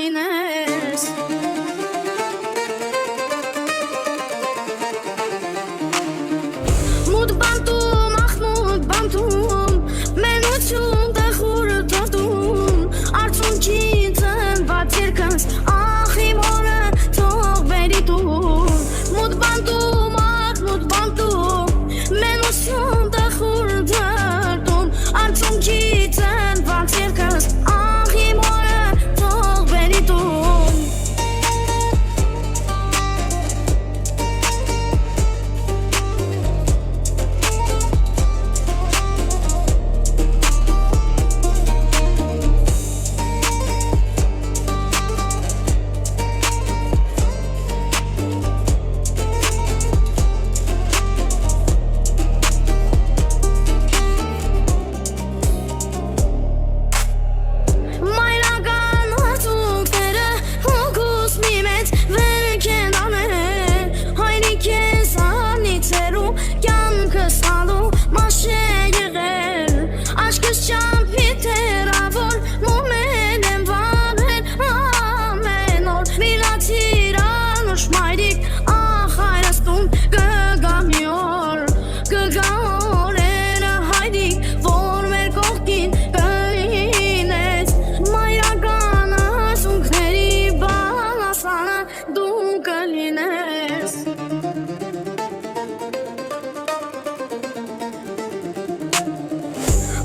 լինես Մութ բանտում, ախ մութ բանտում Մենություն տխուրը տոտում Արցունքից ընված երկնս Ախ իմ օրը թող բերի տուն Մութ բանտում, ախ մութ բանտում Մենություն տխուրը տոտում Արցունքից ընված երկնս Ախ իմ օրը թող բերի տուն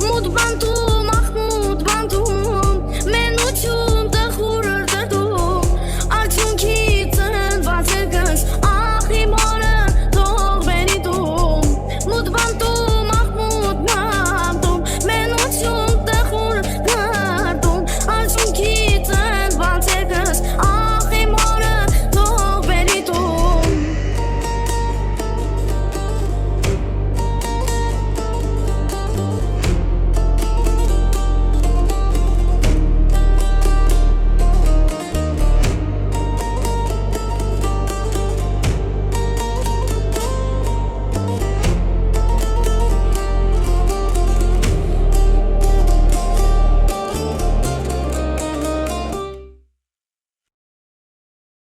Մութ բանտում